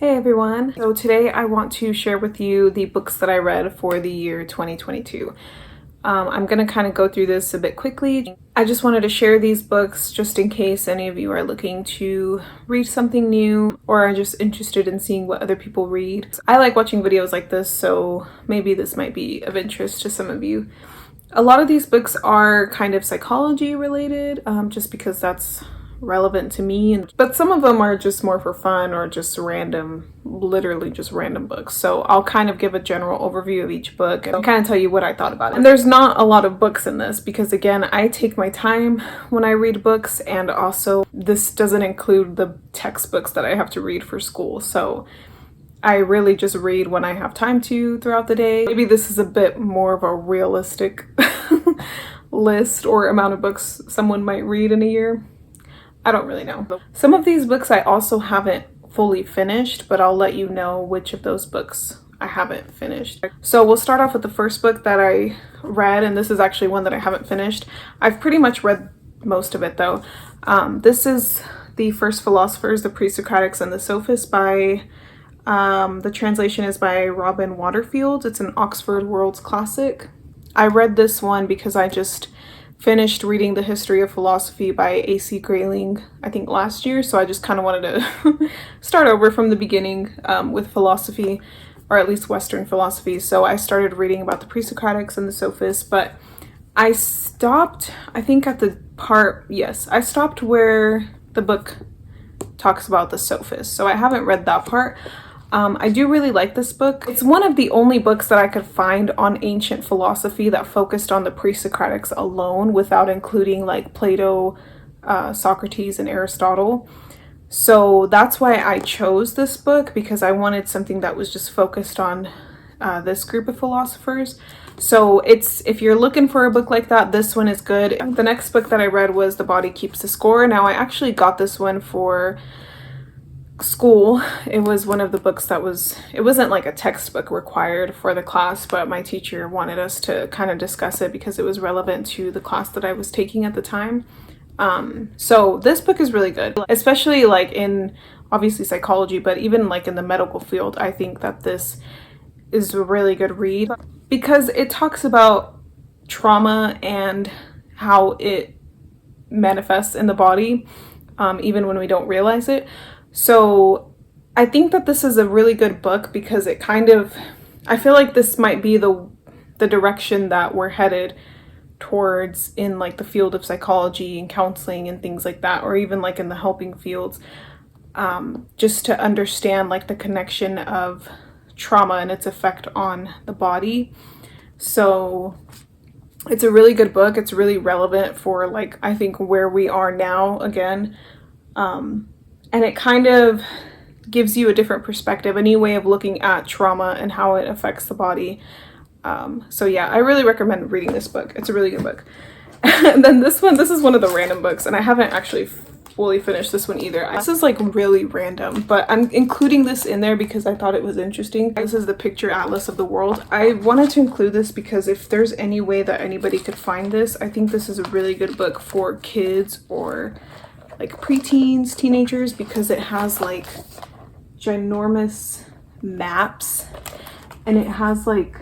Hey everyone! So today I want to share with you the books that I read for the year 2022. I'm gonna kind of go through this a bit quickly. I just wanted to share these books just in case any of you are looking to read something new or are just interested in seeing what other people read. I like watching videos like this, so maybe this might be of interest to some of you. A lot of these books are kind of psychology related, just because that's relevant to me, but some of them are just more for fun or just random, literally just random books. So I'll kind of give a general overview of each book and kind of tell you what I thought about it. And there's not a lot of books in this because, again, I take my time when I read books, and also this doesn't include the textbooks that I have to read for school. So I really just read when I have time to throughout the day. Maybe this is a bit more of a realistic list or amount of books someone might read in a year. I don't really know. Some of these books I also haven't fully finished, but I'll let you know which of those books I haven't finished. So we'll start off with the first book that I read, and this is actually one that I haven't finished. I've pretty much read most of it though. This is The First Philosophers, the Pre-Socratics and the Sophists by, the translation is by Robin Waterfield. It's an Oxford World's Classic. I read this one because I just finished reading The History of Philosophy by A.C. Grayling, I think last year, so I just kind of wanted to start over from the beginning with philosophy, or at least Western philosophy. So I started reading about the Pre-Socratics and the Sophists, but I stopped, I think at the part, yes, I stopped where the book talks about the Sophists, so I haven't read that part. I do really like this book. It's one of the only books that I could find on ancient philosophy that focused on the Pre-Socratics alone without including like Plato, Socrates, and Aristotle. So that's why I chose this book, because I wanted something that was just focused on this group of philosophers. So if you're looking for a book like that, this one is good. The next book that I read was The Body Keeps the Score. Now I actually got this one for school. It was one of the books that it wasn't like a textbook required for the class, but my teacher wanted us to kind of discuss it because it was relevant to the class that I was taking at the time. So this book is really good, especially like in obviously psychology, but even like in the medical field. I think that this is a really good read because it talks about trauma and how it manifests in the body, even when we don't realize it. So I think that this is a really good book because it kind of, I feel like this might be the direction that we're headed towards in like the field of psychology and counseling and things like that, or even like in the helping fields, just to understand like the connection of trauma and its effect on the body. So it's a really good book. It's really relevant for like, I think where we are now again. And it kind of gives you a different perspective, a new way of looking at trauma and how it affects the body. So yeah, I really recommend reading this book. It's a really good book. And then this is one of the random books, and I haven't actually fully finished this one either. This is like really random, but I'm including this in there because I thought it was interesting. This is the Picture Atlas of the World. I wanted to include this because if there's any way that anybody could find this, I think this is a really good book for kids or like preteens, teenagers, because it has like ginormous maps and it has like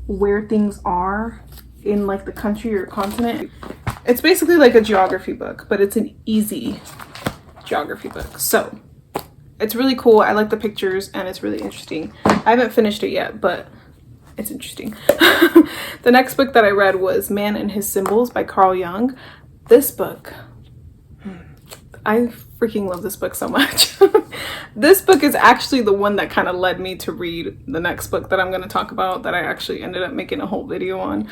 where things are in like the country or continent. It's basically like a geography book, but it's an easy geography book. So it's really cool. I like the pictures and it's really interesting. I haven't finished it yet, but it's interesting. The next book that I read was Man and His Symbols by Carl Jung. This book, I freaking love this book so much. This book is actually the one that kind of led me to read the next book that I'm going to talk about, that I actually ended up making a whole video on.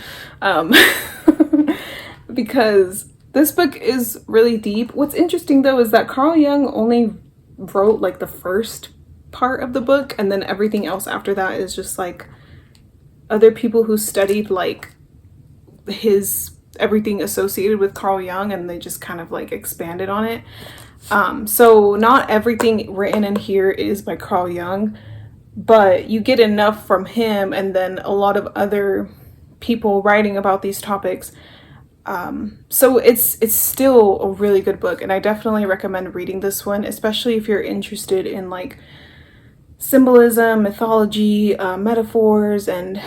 Because this book is really deep. What's interesting though is that Carl Jung only wrote like the first part of the book, and then everything else after that is just like other people who studied like everything associated with Carl Jung, and they just kind of like expanded on it. So not everything written in here is by Carl Jung, but you get enough from him and then a lot of other people writing about these topics. So it's still a really good book, and I definitely recommend reading this one, especially if you're interested in like symbolism, mythology, metaphors, and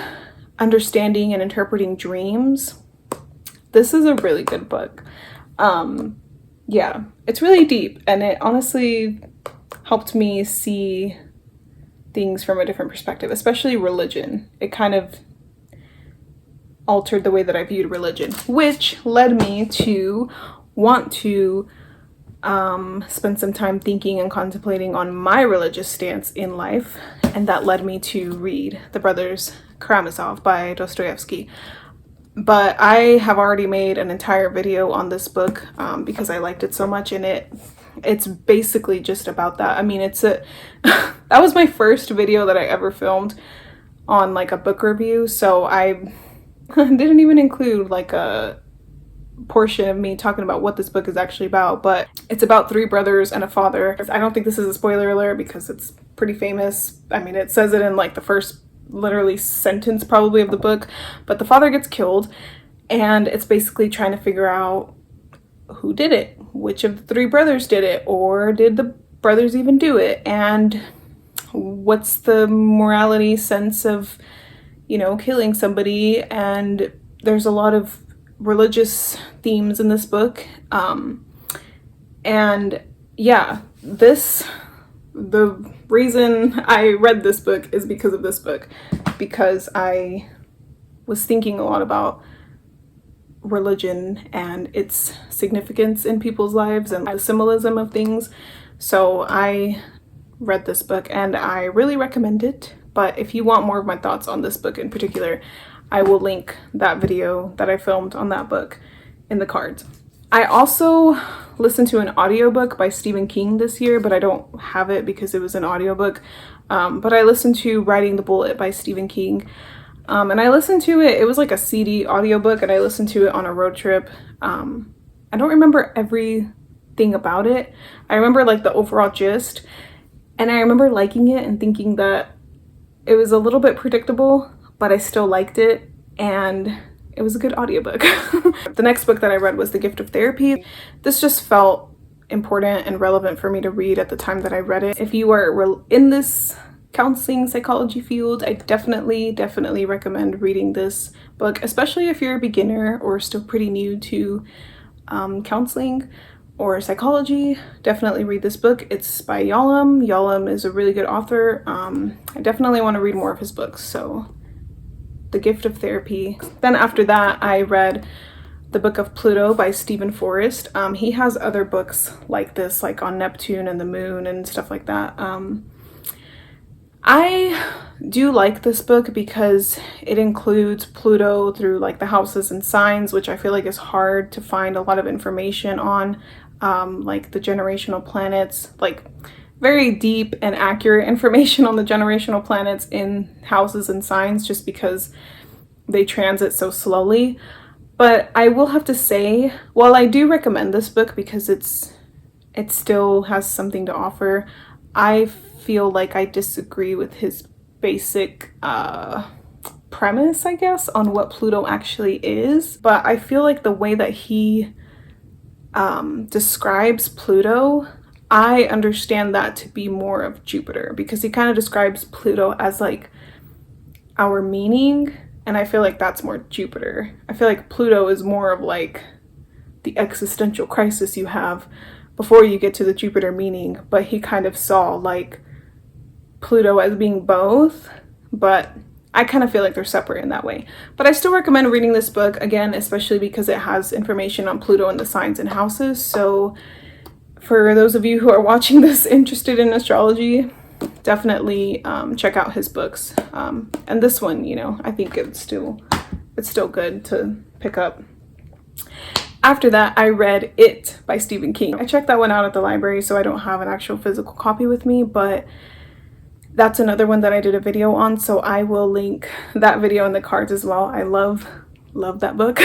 understanding and interpreting dreams. This is a really good book. Yeah, it's really deep, and it honestly helped me see things from a different perspective, especially religion. It kind of altered the way that I viewed religion, which led me to want to spend some time thinking and contemplating on my religious stance in life, and that led me to read The Brothers Karamazov by Dostoevsky. But I have already made an entire video on this book because I liked it so much, and it's basically just about that. I mean, that was my first video that I ever filmed on like a book review, so I didn't even include like a portion of me talking about what this book is actually about. But it's about three brothers and a father. I don't think this is a spoiler alert because it's pretty famous. I mean, it says it in like the first literally sentence probably of the book, but the father gets killed, and it's basically trying to figure out who did it, which of the three brothers did it, or did the brothers even do it, and what's the morality sense of, you know, killing somebody. And there's a lot of religious themes in this book, and yeah, the reason I read this book is because of this book, because I was thinking a lot about religion and its significance in people's lives and the symbolism of things. So I read this book and I really recommend it. But if you want more of my thoughts on this book in particular, I will link that video that I filmed on that book in the cards. I also listened to an audiobook by Stephen King this year, but I don't have it because it was an audiobook. But I listened to Riding the Bullet by Stephen King. And I listened to it, it was like a CD audiobook, and I listened to it on a road trip. I don't remember everything about it. I remember like the overall gist, and I remember liking it and thinking that it was a little bit predictable, but I still liked it, and it was a good audiobook. The next book that I read was The Gift of Therapy. This just felt important and relevant for me to read at the time that I read it. If you are in this counseling psychology field, I definitely recommend reading this book, especially if you're a beginner or still pretty new to counseling or psychology. Definitely read this book. It's by Yalom. Yalom is a really good author. I definitely want to read more of his books, so The Gift of Therapy. Then after that, I read The Book of Pluto by Stephen Forrest. He has other books like this, like on Neptune and the moon and stuff like that. I do like this book because it includes Pluto through like the houses and signs, which I feel like is hard to find a lot of information on, like the generational planets, like very deep and accurate information on the generational planets in houses and signs, just because they transit so slowly. But I will have to say, while I do recommend this book because it still has something to offer, I feel like I disagree with his basic premise, I guess, on what Pluto actually is. But I feel like the way that he describes Pluto, I understand that to be more of Jupiter, because he kind of describes Pluto as like our meaning, and I feel like that's more Jupiter. I feel like Pluto is more of like the existential crisis you have before you get to the Jupiter meaning, but he kind of saw like Pluto as being both, but I kind of feel like they're separate in that way. But I still recommend reading this book, again, especially because it has information on Pluto and the signs and houses. So for those of you who are watching this interested in astrology, definitely check out his books. And this one, you know, I think it's still good to pick up. After that, I read It by Stephen King. I checked that one out at the library, so I don't have an actual physical copy with me, but that's another one that I did a video on, so I will link that video in the cards as well. I love that book.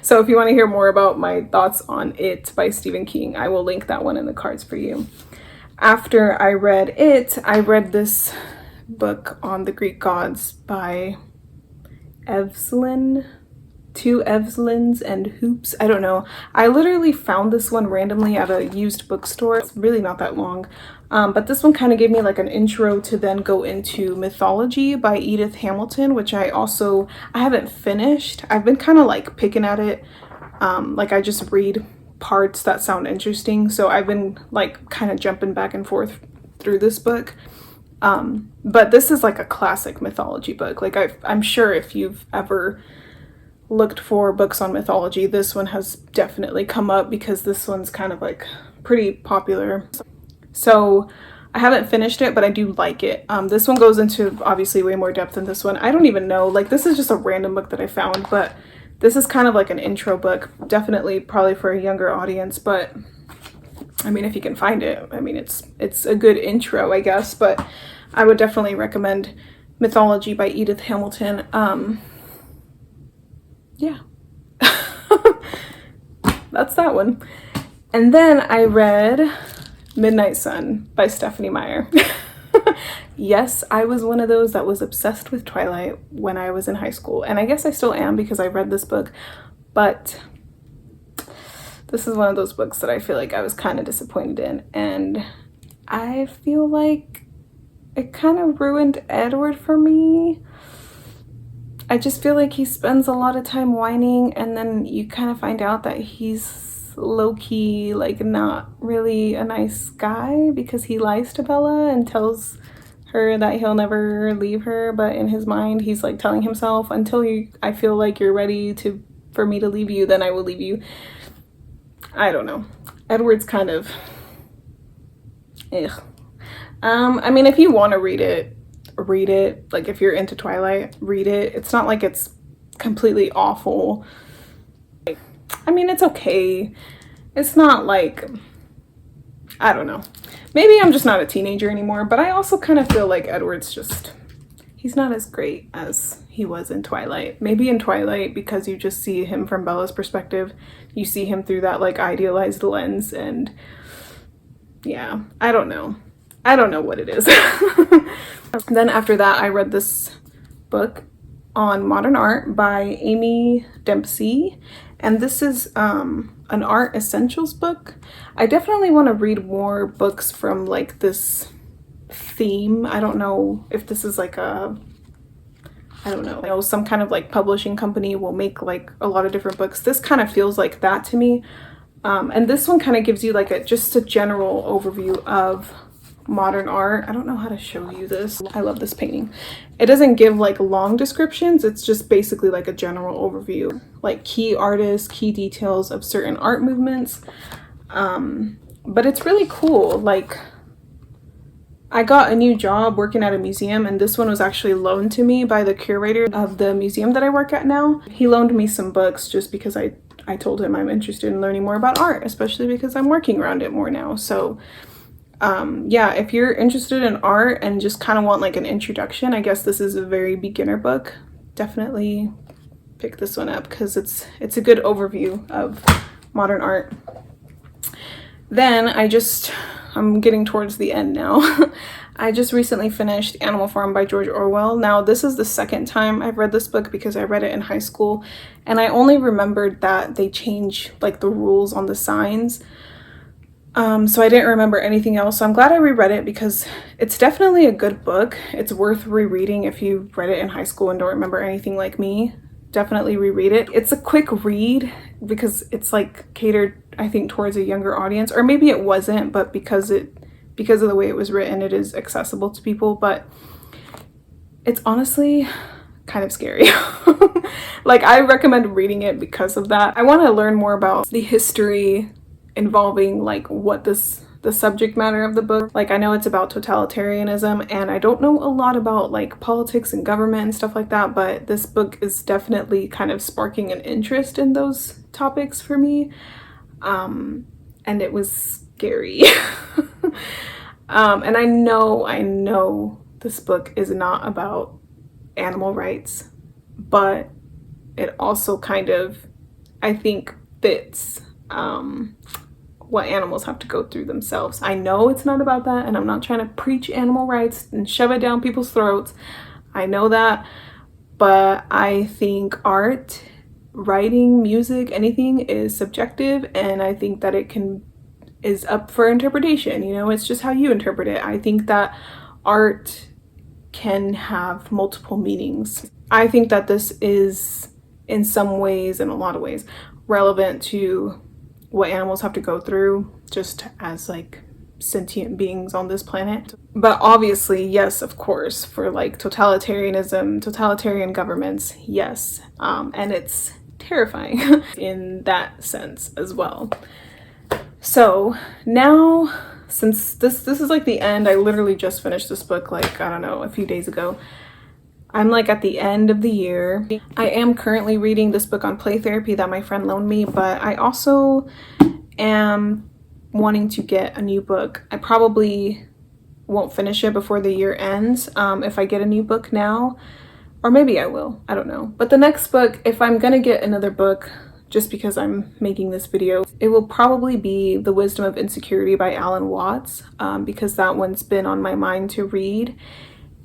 So if you want to hear more about my thoughts on It by Stephen King, I will link that one in the cards for you. After I read It, I read this book on the Greek gods by Evslin Two Evelyn's and Hoops. I don't know. I literally found this one randomly at a used bookstore. It's really not that long. But this one kind of gave me like an intro to then go into Mythology by Edith Hamilton, which I haven't finished. I've been kind of like picking at it. Like I just read parts that sound interesting. So I've been like kind of jumping back and forth through this book. But this is like a classic mythology book. Like I'm sure if you've ever looked for books on mythology, this one has definitely come up because this one's kind of like pretty popular. So I haven't finished it, but I do like it. This one goes into obviously way more depth than this one. I don't even know, like this is just a random book that I found, but this is kind of like an intro book, definitely probably for a younger audience, but I mean, if you can find it, I mean, it's a good intro, I guess, but I would definitely recommend Mythology by Edith Hamilton. Yeah, that's that one. And then I read Midnight Sun by Stephanie Meyer. Yes, I was one of those that was obsessed with Twilight when I was in high school, and I guess I still am because I read this book, but this is one of those books that I feel like I was kind of disappointed in, and I feel like it kind of ruined Edward for me. I just feel like he spends a lot of time whining, and then you kind of find out that he's low-key like not really a nice guy because he lies to Bella and tells her that he'll never leave her, but in his mind he's like telling himself, until I feel like you're ready for me to leave you, then I will leave you. I don't know. Edward's kind of ugh. I mean, if you want to read it. Like if you're into Twilight, read it. It's not like it's completely awful. I mean, it's okay. It's not like, I don't know. Maybe I'm just not a teenager anymore, but I also kind of feel like Edward's just, he's not as great as he was in Twilight. Maybe in Twilight, because you just see him from Bella's perspective, you see him through that like idealized lens, and yeah, I don't know what it is. Then after that, I read this book on modern art by Amy Dempsey, and this is an art essentials book. I definitely want to read more books from like this theme. I don't know if this is like I don't know, some kind of like publishing company will make like a lot of different books. This kind of feels like that to me. And this one kind of gives you like just a general overview of modern art. I don't know how to show you this. I love this painting. It doesn't give like long descriptions. It's just basically like a general overview, like key artists, key details of certain art movements. But it's really cool. Like I got a new job working at a museum, and this one was actually loaned to me by the curator of the museum that I work at now. He loaned me some books just because I told him I'm interested in learning more about art, especially because I'm working around it more now. So yeah, if you're interested in art and just kind of want like an introduction, I guess this is a very beginner book. Definitely pick this one up because it's a good overview of modern art. Then I'm getting towards the end now. I just recently finished Animal Farm by George Orwell. Now, this is the second time I've read this book because I read it in high school, and I only remembered that they changed like the rules on the signs. So I didn't remember anything else. So I'm glad I reread it because it's definitely a good book. It's worth rereading if you read it in high school and don't remember anything like me. Definitely reread it. It's a quick read because it's like catered, I think, towards a younger audience, or maybe it wasn't, but because of the way it was written, it is accessible to people. But it's honestly kind of scary. Like, I recommend reading it because of that. I want to learn more about the history involving like what the subject matter of the book. Like, I know it's about totalitarianism, and I don't know a lot about like politics and government and stuff like that, but this book is definitely kind of sparking an interest in those topics for me. And it was scary. And I know this book is not about animal rights, but it also kind of, I think, fits what animals have to go through themselves. I know it's not about that, and I'm not trying to preach animal rights and shove it down people's throats. I know that, but I think art writing, music, anything is subjective, and I think that it is up for interpretation. You know, it's just how you interpret it. I think that art can have multiple meanings. I think that this is in some ways, in a lot of ways, relevant to what animals have to go through just as like sentient beings on this planet. But obviously, yes, of course, for like totalitarianism, totalitarian governments, yes. And it's terrifying in that sense as well. So now, since this is like the end, I literally just finished this book like, I don't know, a few days ago. I'm like at the end of the year. I am currently reading this book on play therapy that my friend loaned me, but I also am wanting to get a new book. I probably won't finish it before the year ends if I get a new book now, or maybe I will, I don't know. But the next book, if I'm gonna get another book, just because I'm making this video, it will probably be The Wisdom of Insecurity by Alan Watts, because that one's been on my mind to read.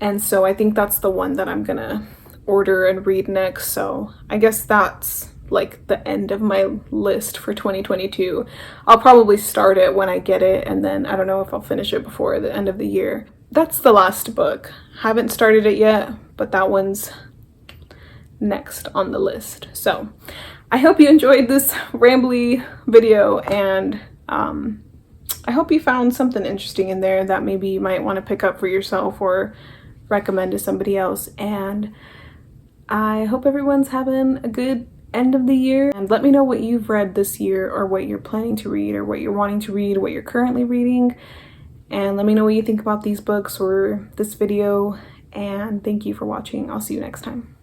And so I think that's the one that I'm gonna order and read next. So I guess that's like the end of my list for 2022. I'll probably start it when I get it, and then I don't know if I'll finish it before the end of the year. That's the last book. Haven't started it yet, but that one's next on the list. So I hope you enjoyed this rambly video, and I hope you found something interesting in there that maybe you might want to pick up for yourself or recommend to somebody else. And I hope everyone's having a good end of the year, and let me know what you've read this year, or what you're planning to read, or what you're wanting to read, what you're currently reading, and let me know what you think about these books or this video. And thank you for watching. I'll see you next time.